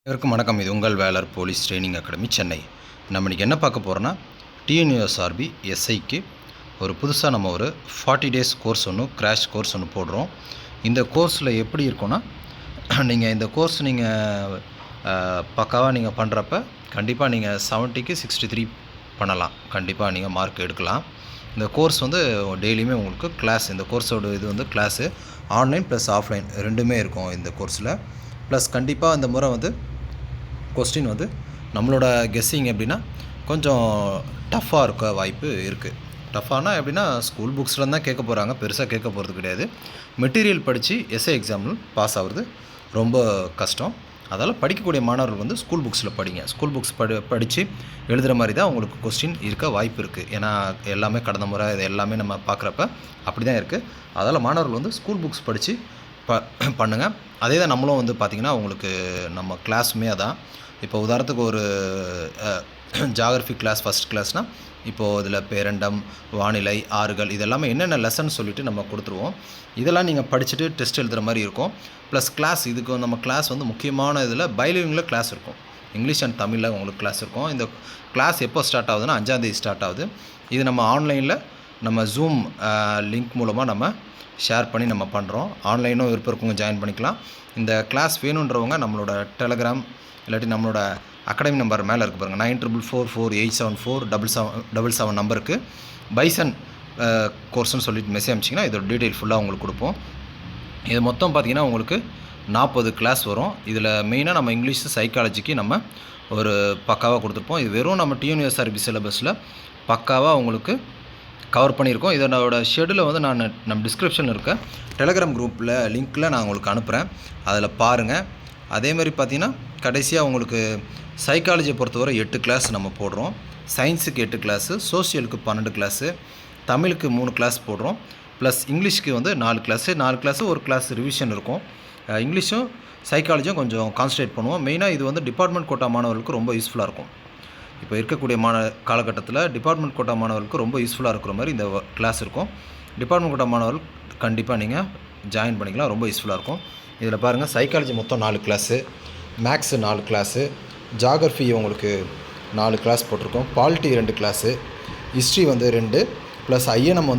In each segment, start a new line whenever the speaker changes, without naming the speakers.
அனைவருக்கும் வணக்கம். இது உங்கள் வேலர் போலீஸ் ட்ரைனிங் அகாடமி சென்னை. நம்ம இன்றைக்கி என்ன பார்க்க போகிறோன்னா, டிஎன்யூஎஸ்ஆர்பி எஸ்ஐக்கு ஒரு புதுசாக நம்ம ஒரு 40 டேஸ் கோர்ஸ் கிராஷ் கோர்ஸ் ஒன்று போடுறோம். இந்த கோர்ஸில் எப்படி இருக்குன்னா, நீங்கள் இந்த கோர்ஸ் பக்காவாக நீங்கள் பண்ணுறப்ப கண்டிப்பாக நீங்கள் 70க்கு 63 பண்ணலாம். கண்டிப்பாக நீங்கள் மார்க் எடுக்கலாம். இந்த கோர்ஸ் டெய்லியுமே உங்களுக்கு கிளாஸ், இந்த கோர்ஸோட இது கிளாஸு ஆன்லைன் ப்ளஸ் ஆஃப்லைன் ரெண்டுமே இருக்கும் இந்த கோர்ஸில். ப்ளஸ் கண்டிப்பாக இந்த முறை கொஸ்டின் நம்மளோட கெஸ்ஸிங் எப்படின்னா கொஞ்சம் டஃப்பாக இருக்க வாய்ப்பு இருக்குது. டஃப்பானா எப்படின்னா, ஸ்கூல் புக்ஸில் தான் கேட்க போகிறாங்க, பெருசாக கேட்க போகிறது கிடையாது. மெட்டீரியல் படித்து எஸ்ஐ எக்ஸாமில் பாஸ் ஆகிறது ரொம்ப கஷ்டம். அதால் படிக்கக்கூடிய மாணவர்கள் ஸ்கூல் புக்ஸில் படிங்க. ஸ்கூல் புக்ஸ் படித்து எழுதுகிற மாதிரி தான் உங்களுக்கு கொஸ்டின் இருக்க வாய்ப்பு இருக்குது. ஏன்னா எல்லாமே கடந்த முறை இது எல்லாமே நம்ம பார்க்குறப்ப அப்படி தான் இருக்குது. அதால் மாணவர்கள் ஸ்கூல் புக்ஸ் படித்து பண்ணுங்கள். அதே தான் நம்மளும் பார்த்திங்கன்னா உங்களுக்கு நம்ம கிளாஸுமே அதான். இப்போ உதாரணத்துக்கு ஒரு ஜியாகிரஃபி கிளாஸ் ஃபஸ்ட் கிளாஸ்னால் இப்போது இதில் பேரண்டம், வானிலை, ஆறுகள் இதெல்லாமே என்னென்ன லெசன் சொல்லிவிட்டு நம்ம கொடுத்துருவோம். இதெல்லாம் நீங்கள் படிச்சுட்டு டெஸ்ட் எழுதுகிற மாதிரி இருக்கும். ப்ளஸ் கிளாஸ் இதுக்கு நம்ம கிளாஸ் முக்கியமான இதில் பைலிங்குவலில் கிளாஸ் இருக்கும். இங்கிலீஷ் அண்ட் தமிழில் உங்களுக்கு கிளாஸ் இருக்கும். இந்த கிளாஸ் எப்போ ஸ்டார்ட் ஆகுதுன்னா 5ஆம் தேதி ஸ்டார்ட் ஆகுது. இது நம்ம ஆன்லைனில் நம்ம ஜூம் லிங்க் மூலமாக நம்ம ஷேர் பண்ணி நம்ம பண்ணுறோம். ஆன்லைனும் விருப்பம் இருக்கவங்க ஜாயின் பண்ணிக்கலாம். இந்த கிளாஸ் வேணுன்றவங்க நம்மளோட டெலகிராம் இல்லாட்டி நம்மளோட அகாடமி நம்பர் மேலே இருக்குது பாருங்கள், 9444487477 நம்பருக்கு பைசன் கோர்ஸ்னு சொல்லிட்டு மெசேஜ் அனுப்பிச்சிங்கன்னா இதோட டீட்டெயில் ஃபுல்லாக உங்களுக்கு கொடுப்போம். இது மொத்தம் பார்த்திங்கன்னா உங்களுக்கு 40 கிளாஸ் வரும். இதில் மெயினாக நம்ம இங்கிலீஷ் சைக்காலஜிக்கு நம்ம ஒரு பக்காவாக கொடுத்துருப்போம். இது வெறும் நம்ம டிஎன்யூஎஸ்ஆர்பி சிலபஸில் பக்காவாக உங்களுக்கு கவர் பண்ணியிருக்கோம். இதனோட ஷெடியூலை நம்ம டிஸ்கிரிப்ஷனில் இருக்க டெலகிராம் குரூப்பில் லிங்க்கில் நான் உங்களுக்கு அனுப்புகிறேன். அதில் பாருங்கள். அதேமாதிரி பார்த்திங்கன்னா கடைசியாக உங்களுக்கு சைக்காலஜியை பொறுத்தவரை 8 கிளாஸ் நம்ம போடுறோம். சயின்ஸுக்கு 8 கிளாஸு, சோஷியலுக்கு 12 கிளாஸு, தமிழுக்கு 3 கிளாஸ் போடுறோம். ப்ளஸ் இங்கிலீஷ்க்கு 4 கிளாஸு ஒரு கிளாஸ் ரிவிஷன் இருக்கும். இங்கிலீஷும் சைக்காலஜியும் கொஞ்சம் கான்சன்ட்ரேட் பண்ணுவோம். மெயினாக இது டிபார்ட்மெண்ட் கோட்டா மாணவர்களுக்கு ரொம்ப யூஸ்ஃபுல்லாக இருக்கும். இப்போ இருக்கக்கூடிய காலகட்டத்தில் டிபார்ட்மெண்ட் கோட்டா மாணவர்களுக்கு ரொம்ப யூஸ்ஃபுல்லாக இருக்கிற மாதிரி இந்த கிளாஸ் இருக்கும். டிபார்ட்மெண்ட் கோட்டா மாணவர்கள் கண்டிப்பாக நீங்கள் ஜாயின் பண்ணிக்கலாம், ரொம்ப யூஸ்ஃபுல்லாக இருக்கும். இதில் பாருங்கள், சைக்காலஜி மொத்தம் 4 கிளாஸு, மேக்ஸு 4 கிளாஸு, ஜியாகிரஃபி உங்களுக்கு 4 கிளாஸ் போட்டிருக்கோம், polity 2 class, history 2, plus INM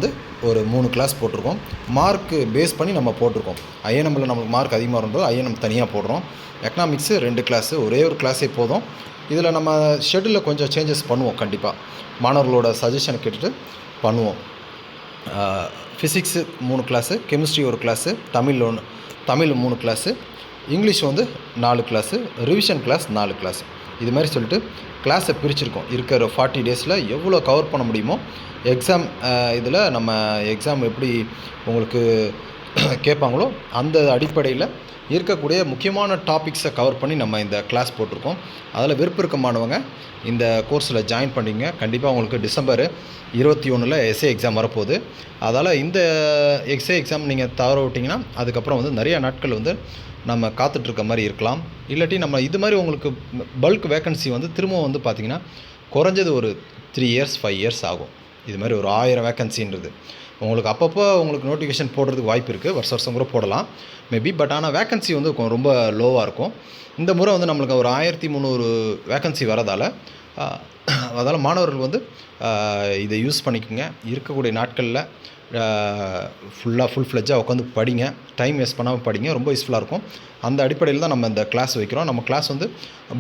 ஒரு 3 கிளாஸ் போட்டிருக்கோம். மார்க்கு பேஸ் பண்ணி நம்ம போட்டிருக்கோம். ஐஎன்எம்மில் நம்மளுக்கு மார்க் அதிகமாக இருந்தது ஐஎன்எம் தனியாக போடுறோம். எக்கனாமிக்ஸு 2 கிளாஸு, ஒரே ஒரு கிளாஸே போதும். இதில் நம்ம ஷெட்யூலில் கொஞ்சம் சேஞ்சஸ் பண்ணுவோம். கண்டிப்பாக மாணவர்களோட சஜஷனை கேட்டுட்டு பண்ணுவோம். Physics 3 class, chemistry 1 class, Tamil 3 class, English 4 class, revision class 4 class. இது மாதிரி சொல்லிட்டு கிளாஸை பிரிச்சுருக்கோம். இருக்கிற 40 டேஸில் எவ்வளோ கவர் பண்ண முடியுமோ எக்ஸாம் இதில் நம்ம எக்ஸாம் எப்படி உங்களுக்கு கேட்பாங்களோ அந்த அடிப்படையில் இருக்கக்கூடிய முக்கியமான டாபிக்ஸை கவர் பண்ணி நம்ம இந்த கிளாஸ் போட்டிருக்கோம். அதில் விருப்பமானவங்க இந்த கோர்ஸில் ஜாயின் பண்ணிங்க. கண்டிப்பாக உங்களுக்கு டிசம்பர் 21 எஸ்ஏ எக்ஸாம் வரப்போகுது. அதால் இந்த எஸ்ஏ எக்ஸாம் நீங்கள் தவற விட்டிங்கன்னா அதுக்கப்புறம் நிறைய நாட்கள் நம்ம காத்துட்ருக்க மாதிரி இருக்கலாம். இல்லாட்டி நம்ம இது மாதிரி உங்களுக்கு பல்க் வேக்கன்சி திரும்ப பார்த்திங்கன்னா குறைஞ்சது ஒரு 3 இயர்ஸ் 5 இயர்ஸ் ஆகும். இது மாதிரி ஒரு 1000 வேக்கன்சின்றது உங்களுக்கு அப்பப்போ உங்களுக்கு நோட்டிஃபிகேஷன் போடுறதுக்கு வாய்ப்பு இருக்குது. வருஷம் கூட போடலாம் மேபி. பட் ஆனால் வேக்கன்சி ரொம்ப லோவாக இருக்கும். இந்த முறை நம்மளுக்கு ஒரு 1300 வேக்கன்சி வரதால் அதால் மாணவர்கள் இதை யூஸ் பண்ணிக்கோங்க. இருக்கக்கூடிய நாட்களில் ஃபுல் ஃப்ளெஜ்ஜாக உட்காந்து படிங்க. டைம் வேஸ்ட் பண்ணாமல் படிங்க, ரொம்ப யூஸ்ஃபுல்லாக இருக்கும். அந்த அடிப்படையில் தான் நம்ம இந்த கிளாஸ் வைக்கிறோம். நம்ம கிளாஸ்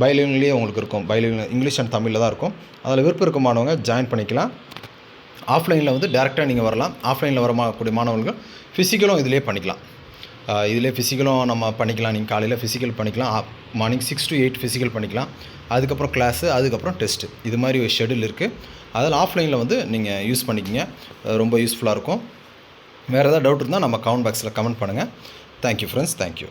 பைலிங்குலேயே உங்களுக்கு இருக்கும். பைலிங் இங்கிலீஷ் அண்ட் தமிழில் தான் இருக்கும். அதில் விருப்பமானவங்க ஜாயின் பண்ணிக்கலாம். ஆஃப்லைனில் டேரெக்டாக நீங்கள் வரலாம். ஆஃப்லைனில் வரக்கூடிய மாணவர்கள் ஃபிசிக்கலும் இதிலே பண்ணிக்கலாம். இதிலே ஃபிசிக்கலும் நம்ம பண்ணிக்கலாம். நீங்கள் காலையில் ஃபிசிக்கல் பண்ணிக்கலாம். மார்னிங் 6 to 8 ஃபிசிக்கல் பண்ணிக்கலாம். அதுக்கப்புறம் கிளாஸு, அதுக்கப்புறம் டெஸ்ட்டு. இது மாதிரி ஒரு ஷெடியூல் இருக்குது. அதில் ஆஃப்லைனில் நீங்கள் யூஸ் பண்ணிக்கிங்க, ரொம்ப யூஸ்ஃபுல்லாக இருக்கும். வேறு ஏதாவது டவுட் இருந்தால் நம்ம கமெண்ட் பாக்ஸில் கமெண்ட் பண்ணுங்கள். Thank you friends, thank you.